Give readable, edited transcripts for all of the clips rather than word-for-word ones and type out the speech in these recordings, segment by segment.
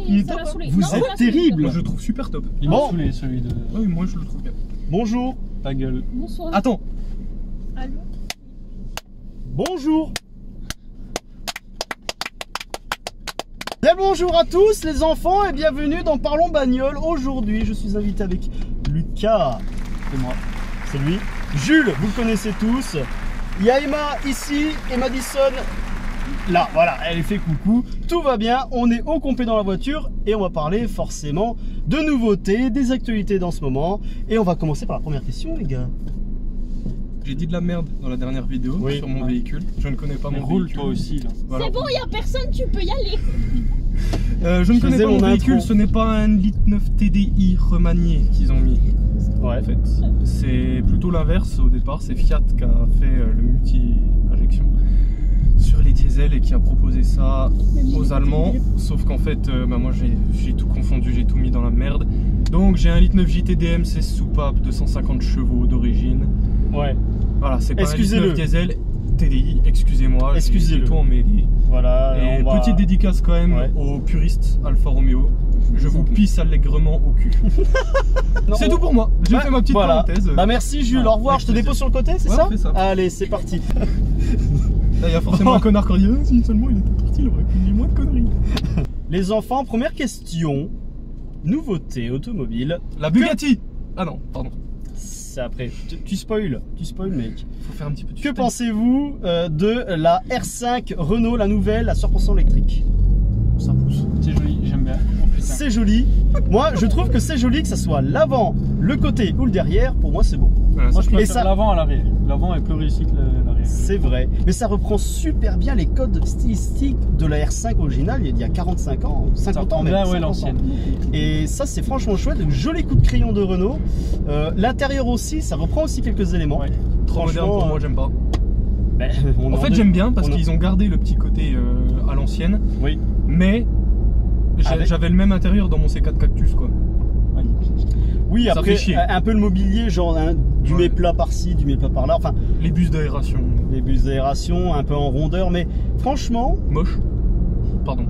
Il est top. Vous êtes terrible. Moi je le trouve super top. Il m'a saoulé celui de... Oui, moi je le trouve bien. Bonjour. Ta gueule. Bonsoir. Attends. Allô. Bonjour. Bien bonjour à tous les enfants et bienvenue dans Parlons Bagnole. Aujourd'hui je suis invité avec Lucas. C'est moi. C'est lui. Jules, vous le connaissez tous. Il y a Emma ici et Madison là, voilà, elle fait coucou. Tout va bien, on est au complet dans la voiture et on va parler forcément de nouveautés, des actualités dans ce moment. Et on va commencer par la première question, les gars. J'ai dit de la merde dans la dernière vidéo sur mon véhicule. Je ne connais pas mon roule véhicule. Toi aussi là. Voilà. C'est bon, il n'y a personne, tu peux y aller. Je ne connais pas mon véhicule, ce n'est pas un litre 9 TDI remanié qu'ils ont mis. Ouais. En fait, c'est plutôt l'inverse au départ. C'est Fiat qui a fait le multi-injection sur les diesels et qui a proposé ça aux Allemands. Sauf qu'en fait, moi j'ai tout confondu, j'ai tout mis dans la merde. Donc j'ai un litre 9 JTDM, 16 soupapes, 250 chevaux d'origine. Ouais. Voilà, c'est pas un litre 9 diesel TDI, excusez-moi, j'ai tout emmêlé. Voilà. Et petite dédicace quand même aux puristes Alfa Romeo. Je vous pisse allègrement au cul. C'est tout pour moi. J'ai fait ma petite parenthèse. Bah merci Jules, au revoir. Je te dépose sur le côté, c'est ça? Ça. Allez, c'est parti. Là, il y a forcément un connard qui dit si seulement il était parti, il aurait pu dire moins de conneries. Les enfants, première question. Nouveauté automobile. La Bugatti. Ah non, pardon. C'est après. Tu spoil, mec. Faut faire un petit peu de Que pensez-vous de la R5 Renault, la nouvelle, à 100% électrique? Ça pousse. C'est joli, j'aime bien. C'est joli. Moi, je trouve que c'est joli que ça soit l'avant, le côté ou le derrière. Pour moi, c'est beau. Voilà, moi, je préfère l'avant à l'arrière. L'avant est plus réussi que l'arrière. C'est vrai. Mais ça reprend super bien les codes stylistiques de la R5 originale il y a 45 ans, 50 ans même. Bien, ouais, l'ancienne. Et ça, c'est franchement chouette. Donc, joli coup de crayon de Renault. L'intérieur aussi, ça reprend aussi quelques éléments. Ouais. Trop moderne pour moi, j'aime pas. Ben, en fait, j'aime bien parce qu'ils ont gardé le petit côté à l'ancienne. Oui. Mais j'avais le même intérieur dans mon C4 Cactus, quoi. Oui, ça après, fait un peu le mobilier, genre du méplat par-ci, du méplat par-là. Enfin, les bus d'aération. Les bus d'aération, un peu en rondeur, mais franchement. Moche. Pardon.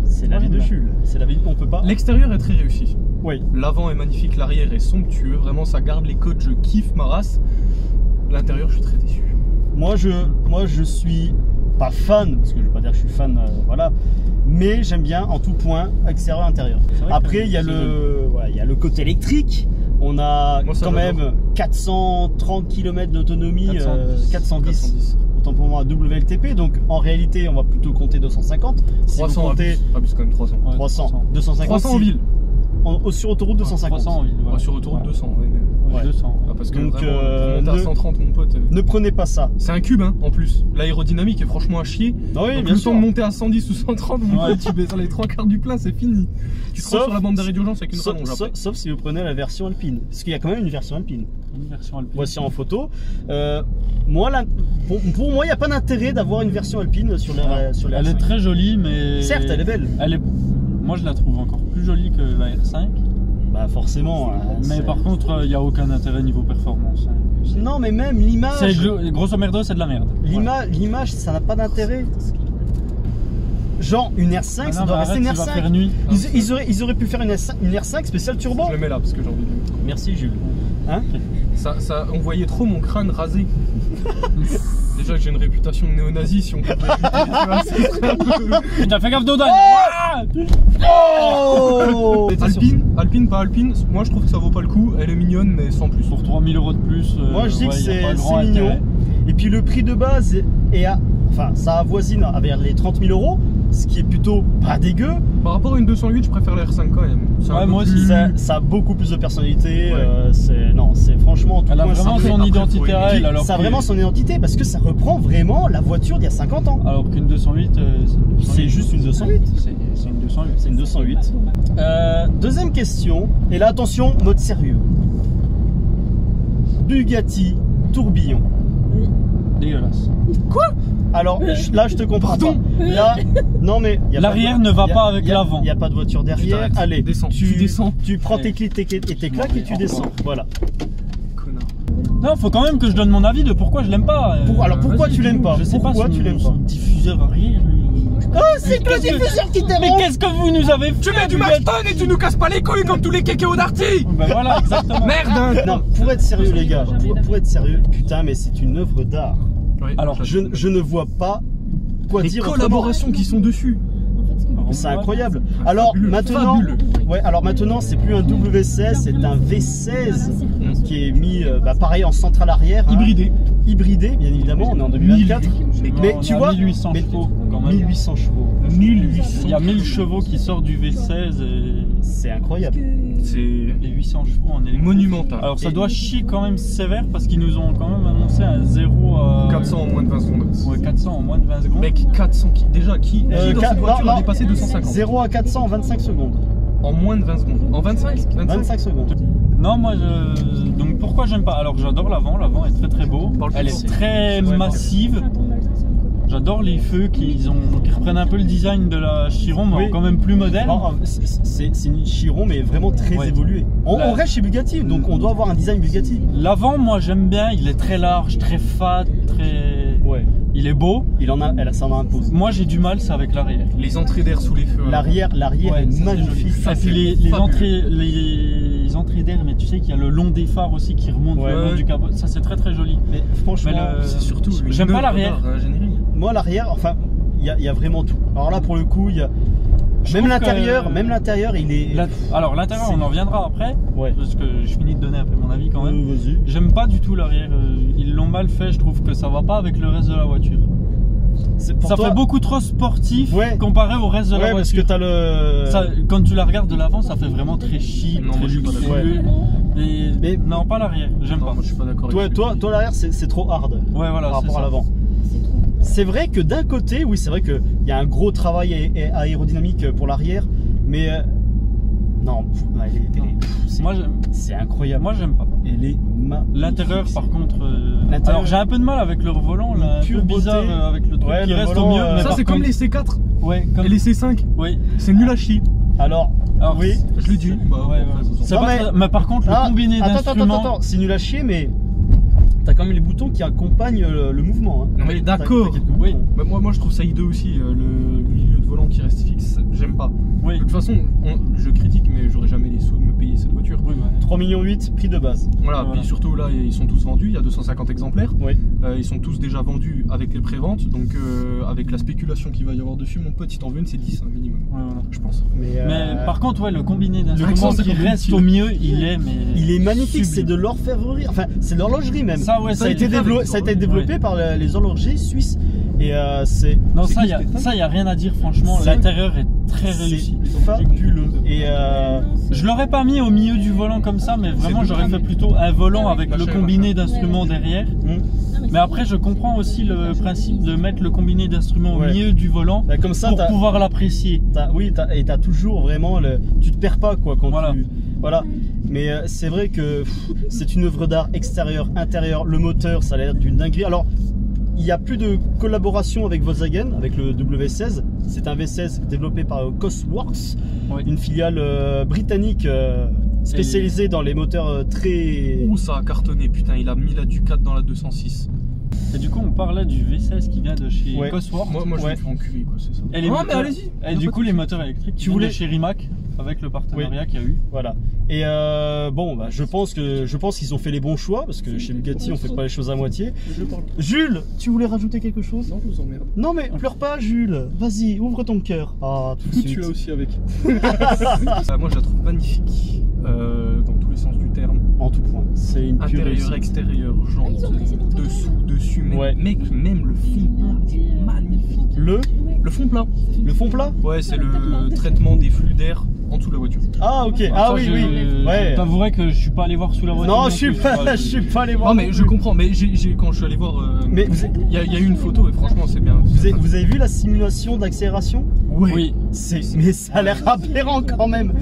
C'est la vie de Jules. C'est la vie, on peut pas. L'extérieur est très réussi. Oui. L'avant est magnifique, l'arrière est somptueux. Vraiment, ça garde les codes, je kiffe ma race. L'intérieur, je suis très déçu. Moi, je suis pas fan, parce que je vais pas dire que je suis fan, voilà. Mais j'aime bien en tout point, extérieur, intérieur. Après, il y a le côté électrique. On a quand même 430 km d'autonomie, 410. Autant pour moi, WLTP. Donc en réalité, on va plutôt compter 250. Si 300 vous comptez... abus quand même 300. Ouais, 250. 300 en ville. Sur autoroute 250. 300 en ville. Ouais. Sur autoroute 200, ouais, même. Ouais, 200. Ah, parce que donc, vraiment, pour monter à 130, mon pote. Ne prenez pas ça. C'est un cube, hein, en plus. L'aérodynamique est franchement à chier. Oui, donc, bien le sûr. temps de monter à 110 ou 130, mon pote, tu baisses les 3 quarts du plein, c'est fini. Tu te sur la bande d'arrêt d'urgence avec une rallonge après. Sauf si vous prenez la version alpine. Parce qu'il y a quand même une version alpine. Une version alpine. Voici en photo. Moi, pour moi, il n'y a pas d'intérêt d'avoir une version alpine sur la R5. Elle est très jolie, mais. Certes, elle est belle. Moi, je la trouve encore plus jolie que la R5. Bah forcément. Mais par contre, il n'y a aucun intérêt niveau performance. Non, mais même l'image. Grosso merdo, c'est de la merde. L'image, ça n'a pas d'intérêt. Genre une R5, ça doit rester une R5. Ils auraient pu faire une R5 spéciale turbo. Je le mets là parce que j'ai envie de. Merci Jules. Hein? On voyait trop mon crâne rasé. Déjà que j'ai une réputation de néo-nazi, si on peut pas éviter. Putain, fais gaffe d'Audagne. Oh Alpine, pas Alpine, moi je trouve que ça vaut pas le coup, elle est mignonne mais sans plus. Pour 3000 € de plus, moi je dis que c'est mignon. Et puis le prix de base est à, enfin ça avoisine avec les 30 000 €, ce qui est plutôt pas dégueu. Par rapport à une 208, je préfère la R5 quand même. Ouais, moi aussi. Ça a beaucoup plus de personnalité. Ouais. C'est franchement. Elle a vraiment son identité à elle. Ça a vraiment son identité parce que ça reprend vraiment la voiture d'il y a 50 ans. Alors qu'une 208, c'est juste une 208. C'est une 208. C'est une 208. Deuxième question. Et là, attention, mode sérieux. Bugatti tourbillon. Dégueulasse. Quoi? Alors là, je te comprends pas. Là, non mais l'arrière ne va pas avec l'avant. Il n'y a pas de voiture derrière. Allez, tu descends. Tu prends tes clés et tes claques et tu descends. Voilà. Connard. Non, faut quand même que je donne mon avis de pourquoi je l'aime pas. Alors pourquoi tu l'aimes pas? Je sais pas. Pourquoi tu l'aimes pas? Diffuseur arrière. Oh, c'est que le diffuseur qui Mais t'aime. qu'est-ce que vous nous avez fait? Tu mets du Maxton et tu nous casses pas les couilles comme tous les kékés au Darty. Ben voilà, exactement. Merde hein. Non, pour être sérieux les gars, pour être sérieux, putain mais c'est une œuvre d'art. Ouais, Alors, Je ne vois pas quoi les dire collaborations qui sont dessus. autrement. C'est incroyable. Alors Fabuleux, maintenant, fabuleux. ouais, alors maintenant c'est plus un W16, c'est un V16 qui est mis pareil en centrale arrière, hein. Hybridé bien évidemment, on est en 2024. Mais on tu a vois, 1800 chevaux quand même. 1800 chevaux. 1800. Il y a 1000 chevaux qui sortent du V16 C'est incroyable. C'est et 800 chevaux en électrique. monumental. Alors ça doit chier quand même sévère parce qu'ils nous ont quand même annoncé un 0 à 400 en moins de 20 secondes. Ouais, 400 en moins de 20 secondes. Mec, 400 qui déjà qui dans cette voiture non, a dépassé 250 0 à 400 en 25 secondes. en moins de 20 secondes. En 25 25 secondes. Non, moi donc pourquoi j'aime pas? Alors j'adore l'avant est très très beau. Elle est très massive. J'adore les feux qui reprennent un peu le design de la Chiron, mais Oui. quand même plus moderne. Non, c'est une Chiron mais vraiment très Ouais. évoluée. On reste chez Bugatti, donc on doit avoir un design Bugatti. L'avant, moi j'aime bien, il est très large, très fat, très. Ouais. Il est beau. Ça en impose. Moi j'ai du mal, c'est avec l'arrière. Les entrées d'air sous les feux. L'arrière Ouais, est ça, magnifique. Ça, Et puis c'est les fabuleux. entrées d'air, mais tu sais qu'il y a le long des phares aussi qui remonte Ouais. le long du capot. Ça c'est très très joli. Mais franchement, Mais C'est surtout j'aime pas l'arrière. moi l'arrière, enfin, il y a vraiment tout. Alors là pour le coup, il y a Je même trouve l'intérieur, il est. Alors l'intérieur, on en reviendra après, Ouais. parce que je finis de donner un peu mon avis quand même. Vas-y. J'aime pas du tout l'arrière. Ils l'ont mal fait. Je trouve que ça va pas avec le reste de la voiture. Pour Ça toi- fait beaucoup trop sportif Ouais. comparé au reste de la Ouais, parce que voiture. t'as le. Quand tu la regardes de l'avant, ça fait vraiment très chic, Non, très moi, je suis pas luxueux. d'accord. Mais non, pas l'arrière. J'aime Non, pas. moi je suis pas d'accord. Toi l'arrière, c'est trop hard Ouais, voilà. par c'est rapport à ça. l'avant. C'est vrai que d'un côté, oui, c'est vrai qu'il y a un gros travail aérodynamique pour l'arrière, mais non, Moi, c'est incroyable. moi, j'aime pas. Elle est L'intérieur, par contre. L'intérieur- Alors, j'ai un peu de mal avec le volant, là, un Pure peu bizarre beauté. avec le truc Ouais, qui le reste volant, au mieux. mais Ça par c'est comme contre- les C4 Ouais, comme et les C5. Oui. C'est nul à chier. Alors, Alors, oui. Je l'ai dit. Bah, Ouais, bon, ouais. vous en C'est Non, pas mais- très- mais par contre, Ah, le combiné d'instruments. attends, c'est nul à chier, mais t'as quand même les boutons qui accompagnent le mouvement. Hein. Non, mais d'accord. T'as quelques Oui. boutons. Bah, moi je trouve ça hideux aussi, le milieu de volant qui reste fixe, j'aime pas. Oui. De toute façon, je critique, mais j'aurais jamais les sous de me payer cette voiture. Oui, ouais. 3,8 millions, prix de base. Voilà, Voilà. puis surtout là, ils sont tous vendus, il y a 250 exemplaires. Oui. Ils sont tous déjà vendus avec les préventes, donc avec la spéculation qu'il va y avoir dessus, mon pote, si t'en veux une, c'est 10 un minimum, Ouais, voilà. je pense. Mais par contre, ouais, le combiné d'instruments accent, c'est qui comme reste utile. au mieux, il est magnifique, c'est sublime. de l'orfèvrerie, enfin c'est de l'horlogerie même. Ça, ouais, ça a il été est fait avec ça a été développé par les horlogers suisses et c'est. Non, c'est ça, qui, y a, Stéphane ça, y a rien à dire, franchement. C'est- L'intérieur est très réussi. C'est fabuleux. Et Je l'aurais pas mis au milieu du volant comme ça, mais vraiment, C'est j'aurais tout fait plutôt un volant avec le Machin, combiné machin. d'instruments derrière. hmm, Mais après, je comprends aussi le principe de mettre le combiné d'instruments au Ouais. milieu du volant bah, comme ça, pour pouvoir l'apprécier. t'as toujours vraiment tu te perds pas quoi quand Voilà. voilà. Mais c'est vrai que c'est une œuvre d'art extérieure, intérieure. Le moteur, ça a l'air d'une dinguerie. Alors, il n'y a plus de collaboration avec Volkswagen, avec le W16. C'est un V16 développé par Cosworks, Oui. une filiale britannique spécialisée dans les moteurs très. Ouh, ça a cartonné, putain, il a mis la Ducat dans la 206. Et du coup, on parlait du V16 qui vient de chez Ouais. Cosworth. Moi je Ouais. me fais enculer, quoi, c'est ça. Et les Ah, moteurs- mais allez-y. Et du coup, les moteurs électriques, Tu tu voulais voulais- chez Rimac avec le partenariat qu'il y a eu. Voilà. Et bon, bah, je pense qu'ils ont fait les bons choix parce que chez Bugatti, on fait pas les choses à moitié. Jules, tu voulais rajouter quelque chose? Non, je vous emmerde. Non mais pleure pas, Jules. Vas-y, ouvre ton cœur. Ah, tout de suite. Tu l'as aussi avec. Moi je la trouve magnifique, dans tous les sens du terme. En tout point. C'est une pure Intérieur, réussite. extérieur, jante, dessous, dessus, même, Ouais. mec, même le fond plat est magnifique. Le fond plat. Le fond plat? Ouais, c'est le traitement des flux d'air en dessous de la voiture. Ah ok. Ça, Ah oui, je- oui. Ouais. Je t'avouerai que je suis pas allé voir sous la voiture. Non, je suis plus, pas, je suis pas allé voir. Non mais je comprends, mais quand je suis allé voir, Mais il y a eu une photo et franchement c'est bien. vous avez vu la simulation d'accélération? Ouais. Oui. Mais ça a l'air aberrant quand même.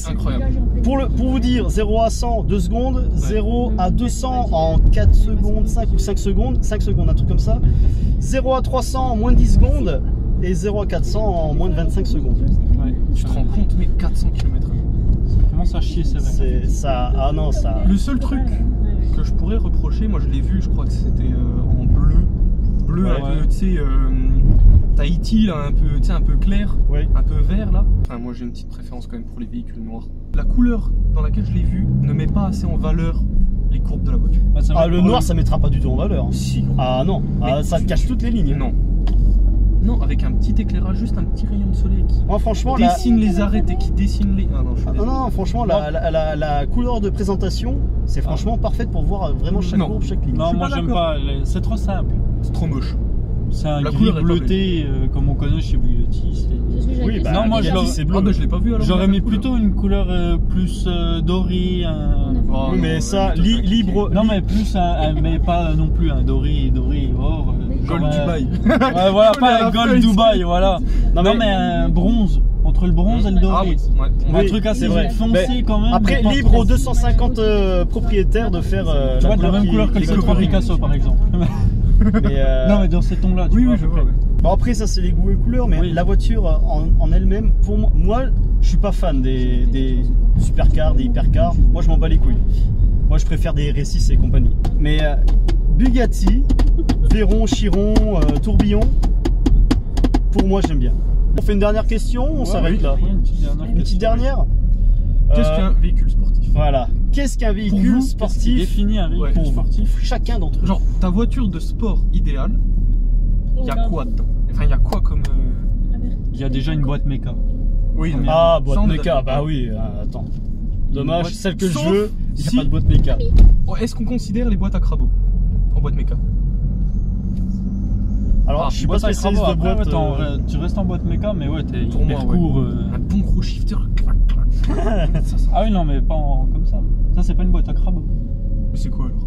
Incroyable. Pour vous dire, 0 à 100, 2 secondes, 0 à 200 en 4 secondes, 5 ou 5 secondes, 5 secondes, un truc comme ça. 0 à 300 en moins de 10 secondes et 0 à 400 en moins de 25 secondes. Ouais. Tu te rends compte, mais 400 km/h. Ça commence à chier, c'est vrai. C'est ça. Ah non, ça. Le seul truc que je pourrais reprocher, moi je l'ai vu, je crois que c'était en bleu. Bleu Ouais. un peu, tu sais, Tahiti, là, un peu, tu sais, un peu clair, Oui. un peu vert, là. Enfin, moi, j'ai une petite préférence quand même pour les véhicules noirs. La couleur dans laquelle je l'ai vu ne met pas assez en valeur les courbes de la voiture. Ouais, c'est vrai Ah, que le pour noir, ça mettra pas du tout en valeur. Hein. Si. Ah non, ah, ça te cache toutes les lignes. Non. Non, avec un petit éclairage, juste un petit rayon de soleil qui Moi, franchement, dessine les arêtes et qui dessine les... Ah non, je suis non, désolé. non, franchement, la couleur de présentation, c'est franchement parfaite pour voir vraiment chaque Non. courbe, chaque ligne. Non, suis moi pas j'aime d'accord. pas, c'est trop simple. C'est trop moche. C'est un La gris couleur est pas bleuté comme on connaît chez Bugatti. C'est ce que j'avais Oui, dit. bah, Non, moi, je Bugatti, l'aurais- c'est bleu. Ah bah je l'ai pas vu alors. J'aurais mis la couleur. plutôt une couleur plus dorée. Oh, Oui, mais non, ça, mais toi, libre. Non, mais plus mais pas non plus un doré or. Gold genre, Dubaï. Ouais, voilà, On est pas à un la Gold feuille. Dubaï, voilà. Non, mais un bronze. Entre le bronze et le Ah doré. oui, ouais. Un Oui, truc assez c'est vrai. foncé Mais quand même. Après, mais pas libre trop. aux 250 propriétaires de faire. Tu vois, de la même couleur que le les C3 coloris. Picasso par exemple. Mais, Non, mais dans ces tons-là, tu Oui, vois. oui, je à peu vois. près. Ouais. bon, après, ça, c'est les goûts et couleurs, mais Oui. la voiture en elle-même, pour moi, je suis pas fan des supercars, des hypercars. Moi, je m'en bats les couilles. Moi, je préfère des R6 et compagnie. Mais Bugatti, Veyron, Chiron, Tourbillon, pour moi, j'aime bien. On fait une dernière question, on s'arrête là. Oui, une petite dernière. Une petite dernière. Qu'est-ce qu'un véhicule sportif? Voilà. Qu'est-ce qu'un véhicule vous, Qui sportif définit un véhicule Ouais. sportif? Chacun d'entre eux. Genre, ta voiture de sport idéale, il y a Oula. quoi dedans? Enfin, il y a quoi comme. Il y a déjà une boîte méca. Oui, non, Ah, ça, boîte on est méca, d'accord. bah oui, attends. Dommage, boîte- celle que Sauf je veux, il n'y a si- pas de boîte méca. Oh, est-ce qu'on considère les boîtes à crabot en boîte méca? Alors, Ah, je suis pas Boîte à spécialiste crabot, de après, boîte. ouais, tu restes en boîte méca, mais ouais, t'es Pour hyper moi, ouais. court. Un bon gros shifter, clac, clac. Ça, ça. Ah oui, non, mais pas comme ça. Ça, c'est pas une boîte à crabot. Mais c'est quoi alors?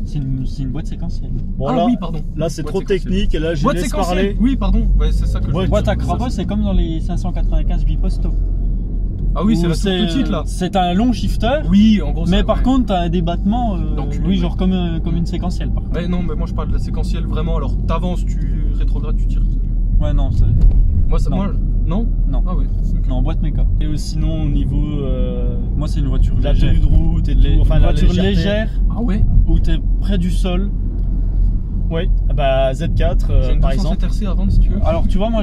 C'est une boîte séquentielle. Bon, Ah là, oui, pardon. là c'est Boîte trop séquentielle. technique et là, je Boîte laisse séquentielle. parler. Oui, pardon. Ouais, c'est ça que je Ouais, veux Boîte dire. à crabot, c'est comme dans les 595 bipostaux. Ah oui, c'est Où la toute petite là. C'est un long shifter, Oui, en gros. mais ça, par ouais. contre, t'as des battements, D'enculé, oui, ouais. genre comme une séquentielle, par contre. Ouais, non, mais moi je parle de la séquentielle vraiment. Alors, t'avances, tu rétrogrades, tu tires. Ouais, non, c'est. Moi, ça, Non. moi, non. Non. Ah oui. ok. Non, boîte méca. Et sinon, au niveau Moi, c'est une voiture de la légère. tenue de route et tout, Une enfin la voiture légèreté. légère Ah ouais. où t'es près du sol. Oui, bah Z4 J'ai une par 207 exemple. RC à vendre si tu veux. Alors, tu vois, moi,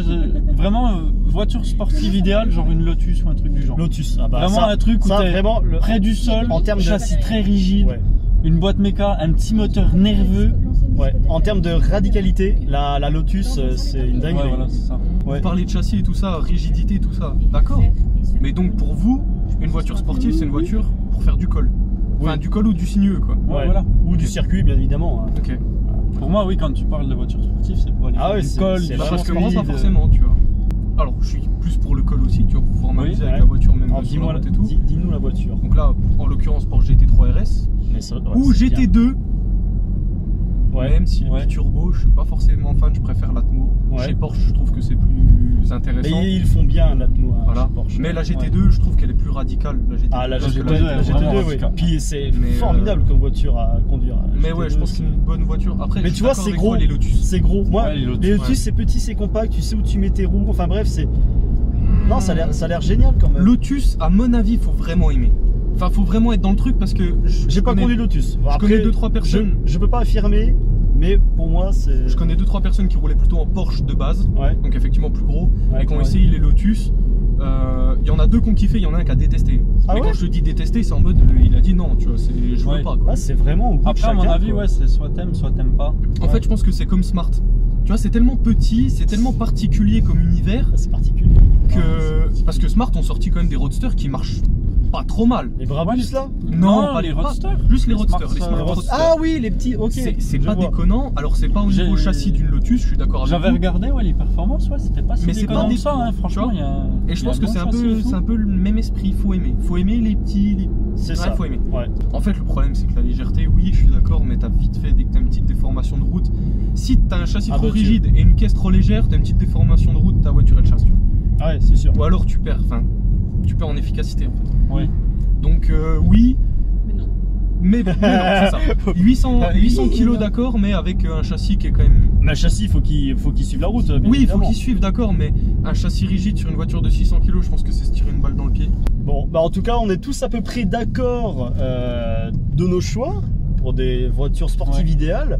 vraiment, voiture sportive idéale, genre une Lotus ou un truc du genre. Lotus, ah bah Vraiment ça, un truc où ça, t'es vraiment le près du sol, en termes de- châssis très rigide, Ouais. une boîte méca, un petit moteur nerveux. Ouais. En termes de radicalité, la Lotus c'est une dinguerie. Ouais, voilà, c'est ça. Ouais. Vous parlez de châssis et tout ça, rigidité et tout ça. D'accord. Mais donc pour vous, une voiture sportive, c'est une voiture pour faire du col. Enfin, du col ou du sinueux quoi. Ouais, voilà. Ou du circuit bien évidemment. Hein. Ok. Pour moi, oui, quand tu parles de voiture sportive, c'est pour aller Ah faire ouais, du c'est- col, c'est du Bah, vraiment parce que moi, pas speed. forcément, tu vois. Alors, je suis plus pour le col aussi, tu vois, pour pouvoir m'amuser ouais. avec la voiture, même Alors sur la dis-moi, route et tout. dis-nous la voiture. Donc là, en l'occurrence, Porsche GT3 RS Mais ça, ouais, ou c'est bien. GT2. Ouais. Même si Ouais. le turbo, je suis pas forcément fan, je préfère l'Atmo. Ouais. Chez Porsche, je trouve que c'est plus intéressant. Mais ils font bien l'Atmo hein, Voilà. chez Porsche. Mais la GT2, je trouve qu'elle est plus radicale. La GT2. Ah la Parce que GT2, la la GT2, GT2, oui. radical. Puis c'est Mais, formidable comme voiture à conduire. la Mais ouais, GT2, je pense c'est- qu'une bonne voiture. Après, Mais je tu suis vois, d'accord c'est avec gros. toi, les Lotus. C'est gros. Moi, Ouais, les Lotus, les Lotus, ouais. c'est petit, c'est compact. Tu sais où tu mets tes roues. Enfin bref, c'est. Non, ça a l'air génial quand même. Lotus, à mon avis, faut vraiment aimer. Enfin, faut vraiment être dans le truc parce que J'ai pas connais- conduit Lotus. Bon, je connais 2-3 personnes. Je peux pas affirmer, mais pour moi, c'est. Je connais 2-3 personnes qui roulaient plutôt en Porsche de base, Ouais. donc effectivement plus gros, Ouais, et qui ont ouais. essayé les Lotus. Il y en a 2 qui ont kiffé, il y en a un qui a détesté. Ah mais ouais quand je te dis détester, c'est en mode il a dit non, tu vois, je veux Ouais. pas quoi. Ah, c'est vraiment au goût de Après, à mon chacun, avis, quoi. ouais, c'est soit t'aimes pas. En fait, je pense que c'est comme Smart. Tu vois, c'est tellement petit, c'est tellement particulier comme univers Ah, c'est particulier. que. Parce que Smart ont sorti quand même des roadsters qui marchent pas trop mal. Les Brabus là Non, pas les Roadsters. Juste les Les roadsters. Smart, Les Smart Roadster. Roadsters. Ah oui, les petits, ok. C'est je pas vois. déconnant. Alors, c'est pas au niveau J'ai- châssis d'une Lotus, je suis d'accord avec J'avais vous. regardé ouais, les performances, ouais, c'était pas si Mais c'est déconnant pas que ça, hein, tu franchement. vois. Il y a, Et je il y a pense que bon c'est un châssis et peu, tout. c'est un peu le même esprit. Faut aimer les petits. C'est Ouais, ça. faut aimer. Ouais. En fait, le problème, c'est que la légèreté, oui, je suis d'accord, mais t'as vite fait dès que t'as une petite déformation de route. Si t'as un châssis Ah trop bah, tu- rigide et une caisse trop légère, t'as une petite déformation de route, ta voiture elle chasse. Tu vois. Ouais, c'est sûr. Ou alors tu perds en efficacité en fait. Ouais. Donc oui, Mais non. mais non, c'est ça. 800 kilos d'accord, mais avec un châssis qui est quand même. Mais le châssis, faut qu'il suive la route. bien Oui, il faut évidemment. qu'ils suivent, d'accord, mais un châssis rigide sur une voiture de 600 kilos, je pense que c'est se tirer une balle dans le pied. Bon, bah en tout cas, on est tous à peu près d'accord de nos choix pour des voitures sportives Ouais. idéales.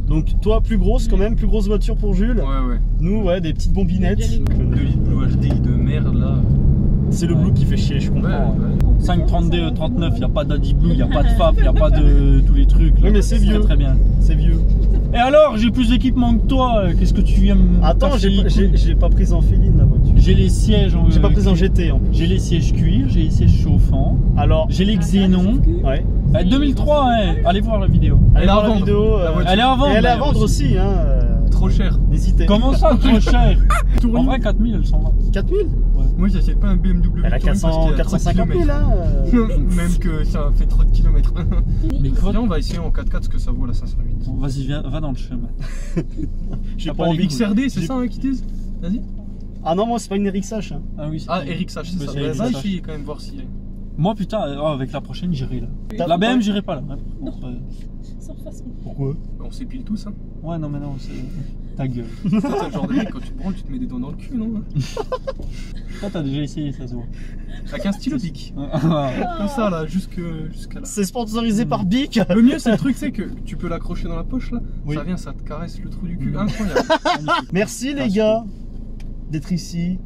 Donc toi plus grosse quand même, plus grosse voiture pour Jules. Ouais. Nous ouais, des petites bombinettes. 2 litres Blue HD de merde là. C'est le Blue qui fait chier, je comprends. 532 39, il n'y a pas d'Adi Blue, il n'y a pas de FAP, il n'y a pas de tous les trucs. Oui mais c'est vieux. Très bien. C'est vieux. Et alors, j'ai plus d'équipement que toi, qu'est-ce que tu viens me... Attends, j'ai pas prise en féline la voiture. J'ai les sièges en... J'ai pas prise en GT en plus. J'ai les sièges cuir, j'ai les sièges chauffants. Alors, j'ai les Xénon. Ouais. 2003, hein. Allez voir la vidéo. Allez voir la vidéo. Elle est à vendre. Et elle est à vendre aussi, hein. Trop cher. N'hésitez. Comment ça, trop cher? En vrai, 4000, elle s'en va. 4000 ouais. Moi, j'achète pas un BMW. Elle a 450 000, hein. Même que ça fait trop de kilomètres. Mais quoi? Viens, on va essayer en 4x4 ce que ça vaut la 508. Bon, vas-y, va dans le chemin. J'ai pas envie. XRD, c'est ça hein, qui disent? Vas-y. Ah non, moi, c'est pas une RXH. Hein. Ah oui, RXH, c'est ça. Va essayer quand même voir si. Moi, putain, avec la prochaine, j'irai là. La BM, j'irai pas là. Non. Sans façon. Pourquoi? On s'épile tous, hein. Ouais, non, mais non, c'est. Ta gueule. Toi, t'es le genre de mec, quand tu te branles, tu te mets des doigts dans le cul, non? Toi, t'as déjà essayé, ça se voit. Avec un stylo Bic. Comme ça, là, jusqu'à là. C'est sponsorisé par Bic. Le mieux, c'est le truc, c'est que tu peux l'accrocher dans la poche, là. Oui. Ça vient, ça te caresse le trou du cul. Incroyable. Merci, les gars, d'être ici.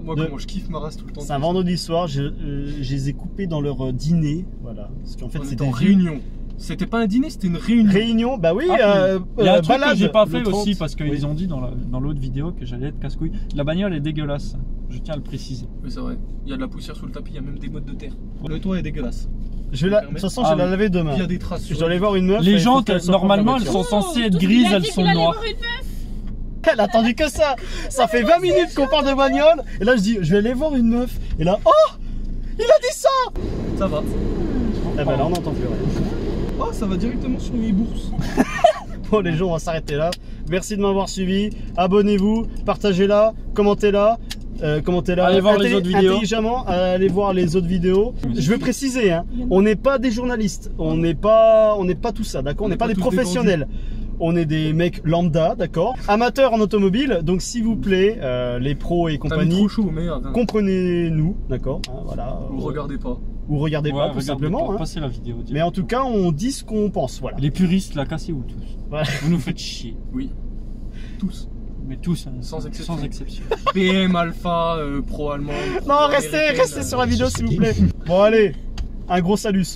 Moi, comment je kiffe ma race tout le temps. C'est un vendredi soir, je les ai coupés dans leur dîner. Voilà. Parce qu'en fait, c'était en réunion. C'était pas un dîner, c'était une réunion. Réunion, bah oui. Il y a un truc balade, que j'ai pas fait 30. aussi parce qu'ils ont dit dans l'autre vidéo que j'allais être casse-couille. La bagnole est dégueulasse, je tiens à le préciser. Oui, c'est vrai. Il y a de la poussière sous le tapis, il y a même des mottes de terre. Le toit est dégueulasse. De toute façon, je vais la laver demain. Il y a des traces. Je dois aller voir une meuf. Les jantes, normalement, elles sont censées être grises, elles sont noires. Elle a attendu que ça. Ça fait 20 minutes qu'on parle de bagnole. Et là, je dis, je vais aller voir une meuf. Et là, oh, il a dit ça. Ça va. Eh ben là, on n'entend plus rien. Oh, ça va directement sur mes bourses. Bon, les gens, on va s'arrêter là. Merci de m'avoir suivi. Abonnez-vous, partagez-la, commentez-la. Allez voir les autres vidéos. Intelligemment, allez voir les autres vidéos. Je veux préciser, hein, on n'est pas des journalistes. On n'est pas tout ça, d'accord? On n'est pas des professionnels. On est des mecs lambda, d'accord? Amateurs en automobile, donc s'il vous plaît, les pros et compagnie, trop chaud, merde. comprenez-nous, d'accord? Hein, voilà. Ou regardez pas. Ou regardez pas, tout simplement. Hein. Passez la vidéo. Mais en tout cas, on dit ce qu'on pense, voilà. Les puristes, la cassez-vous tous. Voilà. Vous nous faites chier. Oui. Tous. Mais tous, hein, sans exception. Sans exception. BM, Alpha, Pro allemand. Non, restez sur la vidéo s'il vous plaît. Bon allez, un gros salut.